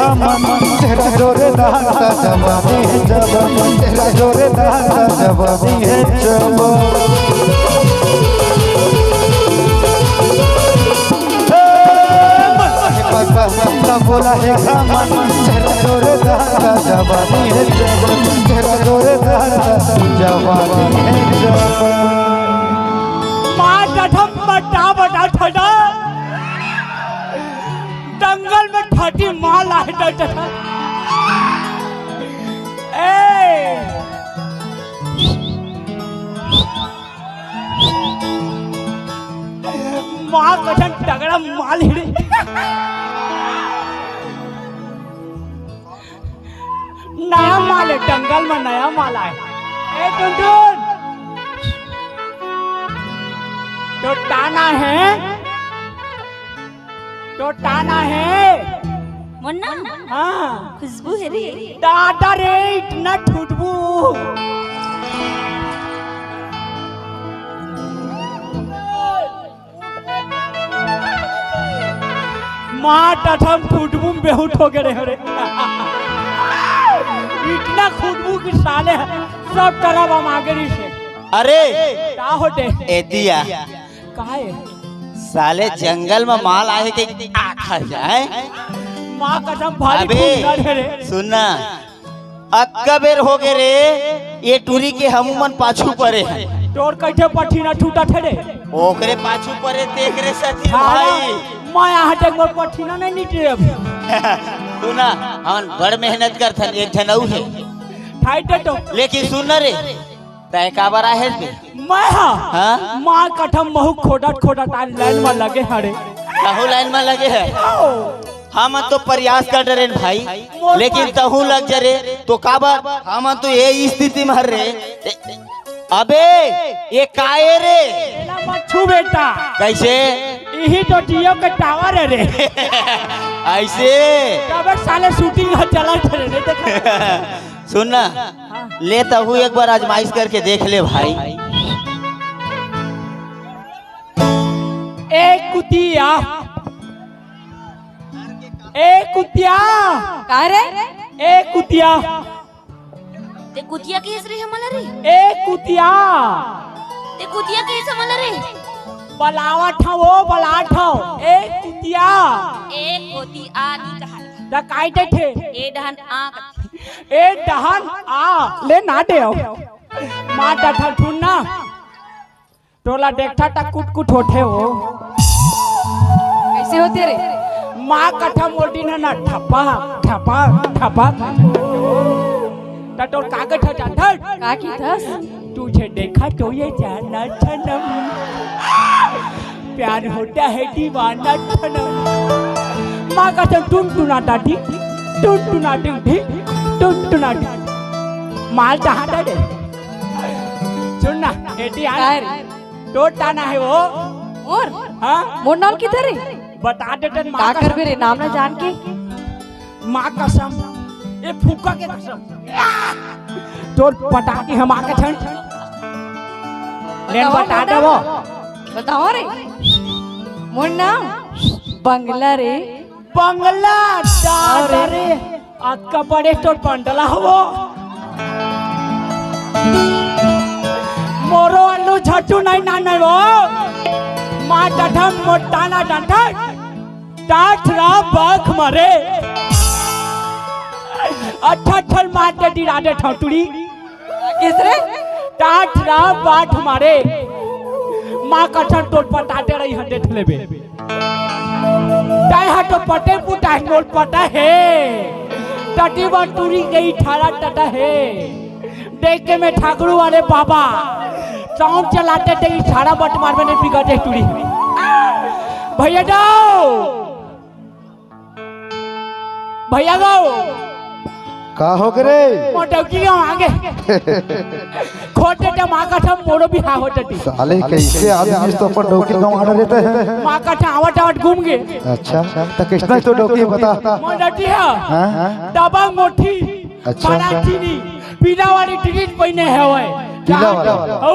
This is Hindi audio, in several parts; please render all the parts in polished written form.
घमन तेरा जोरदार सा जवानी है जवान तेरा जोरदार सा जवानी है जवान बोला है घमन तेरा जोरदार सा जवानी है जवान तेरा जोरदार सा जवानी है जवान दंगल में ठाटी माल आए माँ कठन तगड़ा माल हिड़े नया माल है दंगल में नया माल आए टुनटुन तो टाना है मुन्ना हाँ खुशबू है रे दादा रे इतना ठुटबू माँ टठम ठुटबू में बेहुट हो गए रे इतना खुशबू की साले सब तरफ हम आगे नहीं से अरे क्या होते ए दिया काहे साले जंगल में माल आए के आखा जाए माँ कसम भारी अबे रे सुनना अक्का बेर हो गए रे ये टूरी के हमूमन पाछू परे है तोर कैसे पठीना टूटा थे रे ओकरे पाछू परे देख रे सती भाई मैं यहाँ तक मोर पठीना नहीं नीचे अभी सुना हम बड़ मेहनत करथन एक जनऊ है ठाइटे तो लेकिन सुन रे तय का बरा है मैं हाँ माँ कठम महू खोटा तार लाइन में लगे हरे कहू लाइन में लगे है हम तो प्रयास कर रहे भाई लेकिन तहू लग जा रे तो काबर हम तो ये स्थिति में रे अबे ये काए रे मच्छू बेटा कैसे यही तो जियो के टावर है रे ऐसे तब साले शूटिंग चला थे रे देखा सुनना ले तहू एक बार आजमाइश करके देख ले भाई एक कुतिया का रे एक कुतिया ते कुतिया के रे हमला रे एक कुतिया ते कुतिया के हमला रे बलावा ठाओ बला ठाओ एक कुतिया एक होती आ नी कहा दा काइटे थे ए डहन आ ए डहन आ ले ना दे मां डठा ठुन्ना टोला देखता ता कुट होठे हो कैसे होते रे मां कठा मोटी ना ठपा ठपा ठपा टटोर कागज था जानता का की थस तुझे देखा तो ये जानना छनम प्यार होता है दीवाना छनम माँ का तो टुनटुनाटी माल चाहता दे सुनना एटी यार टोटाना है वो और हाँ मोर नाम किधर रे बता देते का करबे रे नाम ना जान के माँ कसम ये फूका के कसम तो पटाकी हम आके छन लेन बता दे वो बताओ रे मोर नाम बंगला रे बंगला दादा रे अक्का बड़े तो पंडला हो मोरो अल्लू झट्टू नहीं वो माँ डठम मोटाना डंठा टाठरा बख मरे अठठल मारते डिराडे ठौटुड़ी किसरे टाठरा बाट मारे माँ कठन टोट पटाटे रही हंडे ठलेबे टाइ हटो पटे पुटा नोट पटा है टटी बटूरी गई ठाड़ा टटा है देख के मैं ठाकुर वाले बाबा साउंड चलाते थे ठाड़ा बट मारने ने बिगड़े टूरी भैया जाओ भैया गाओ का हो गरे मोटकी गाँव आगे खोटे टे माँ का ठम मोड़ो भी हाँ होते टी साले कैसे आदमी तो पर डोकी गाँव आने रहते हैं माँ का ठम आवट घूम गए अच्छा तो किसने तो डोकी बता मोटकी है दबा मोटी अच्छा बड़ा चीनी पीला वाली ड्रेस पहने है वो पीला वाला औ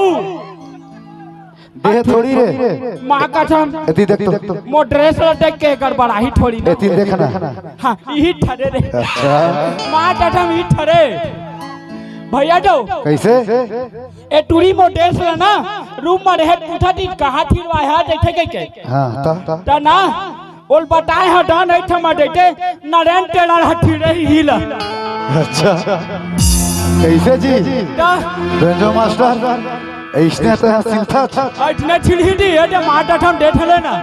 ये थोड़ी रे माँ कसम एती देख तो मो ड्रेस देख के गड़बड़ा ही थोड़ी ना। एती देखना हाँ यही ठरे रे अच्छा माँ कसम ही ठरे भैया जो कैसे ए टूरी मो ड्रेस ना रूम में रहे पूछा थी कहाँ थी वहाँ देखे के हां ता ना बोल बताए हाँ डा नहीं था मैं देखे नारायण टेलर हठी रही हिला। अच्छा कैसे जी ता रंजो मास्टर इसने तो सिलता था इतने छिड़ी दी ये जो मार डठम देख ले ना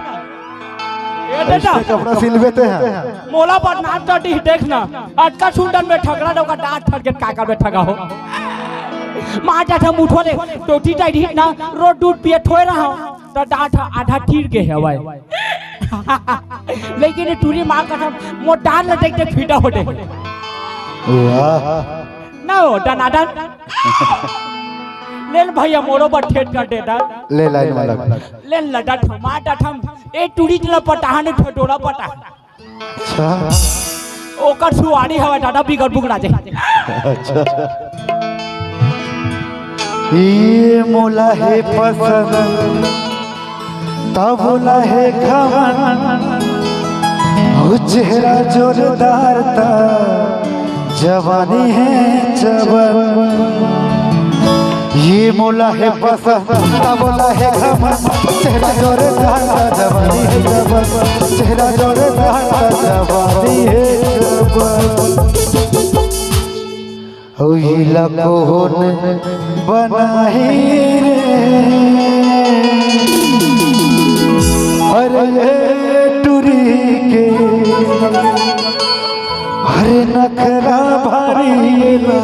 ये देता इसने कपड़ा सिलवेते हैं मोला पर नाच डाटी देखना आज का सुंदर में ठगड़ा डोका डांट ठग के काका में ठगा हो मार डठम उठो ले टोटी टाइट ना रोड दूध पिए ठोए रहा तो डांट आधा तीर के है भाई लेकिन ये टूरी माँ का मो डाल ले देख के फीटा हो दे वाह ना हो डनाडन ले भैया मोरो पर ठेठ कर देता ले लाइन वाला ले लड़ा ठमा डठम ए टूरी चला पटाहा ने ठटोरा पटा अच्छा ओकर सुवारी हवा दादा बिगड़ बुगड़ा जाए। अच्छा ये मोला है पसंद तबला है खमन हो चेहरा जोरदार था जवानी है जवन ये मोला है पसंद तबला है खमन चेहरा जोरदार था जवानी है जवन चेहरा जोरदार था जवानी है जवन ओ ये लकोन बनाही रे अरे ये टूरी के अरे नखरा भारी ना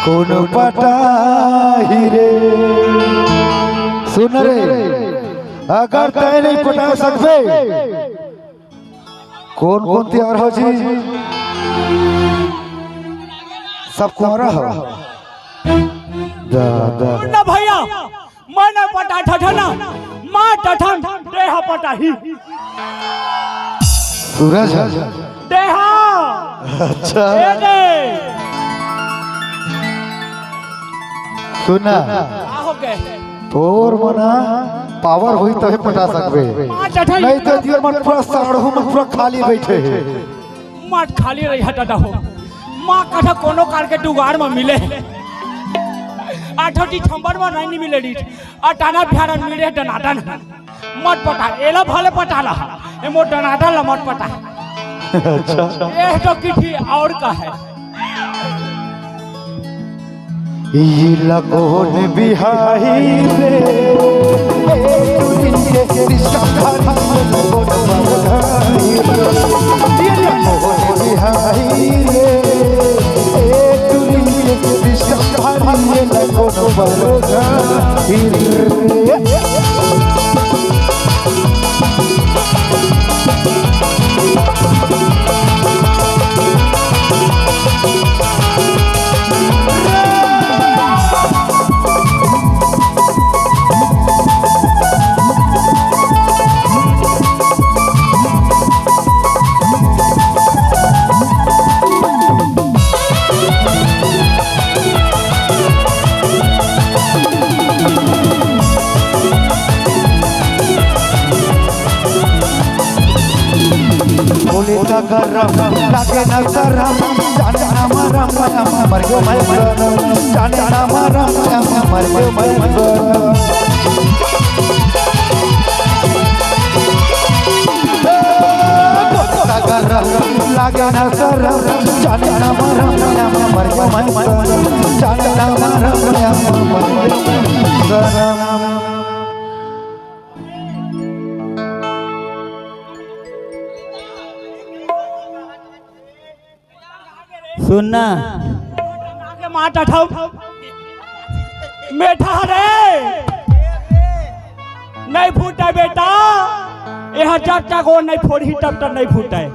कौन पटाही रे सुन रे अगर तय नहीं पटा सकते कौन कौन तैयार हो जी सब कुआरा हो दादा ना भैया मैं पटा ठठना माँ ठठन देहा पटा ही सूरज है देहा अच्छा ए दे सुना हो गए तोर मना पावर हुई तभी पटा सकबे माँ ठठन नहीं तो दियर मन पूरा साढ़ू में पूरा खाली बैठे है माँ खाली रही हटा हो माँ कथा कोनो कार के जुगाड़ में मिले आठोटी छंबर में नहीं मिले डी अटाना प्यारा मिले डनाटन मत पटा एला भले पटाला ए मो डनाटन ला मत पटा अच्छा ये तो किसी और का है ये लगोन बिहाई रे ए दुनिया के रिश्ता धारी लगोन बधाई ये लगोन बिहाई रे ए दुनिया के रिश्ता धारी लगोन बधाई रे बोले ता गरम लागे ना गरम जाने ना मरम मर गयो मैं गरम जाने ना मरम मर गयो मैं गरम ता गरम लागे ना गरम जाने ना मरम मर गयो मैं गरम जाने ना मरम मर गयो गरम सुनना आगे माटा ठाऊ मेठा रे नहीं फूटा बेटा यह जब तक वो नहीं फोड़ी तब तक नहीं फूटा है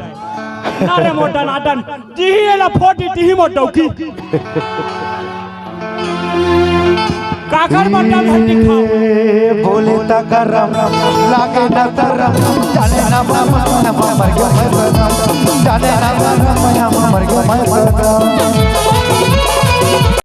ना रे मोटा नाटन जी एला फोड़ी ती मोटो की काकर मोटा भट्टी खा बोले ता गरम लागे ना तरम जाने ना मर गयो मैं गरम जाने ना मर गयो मैं गरम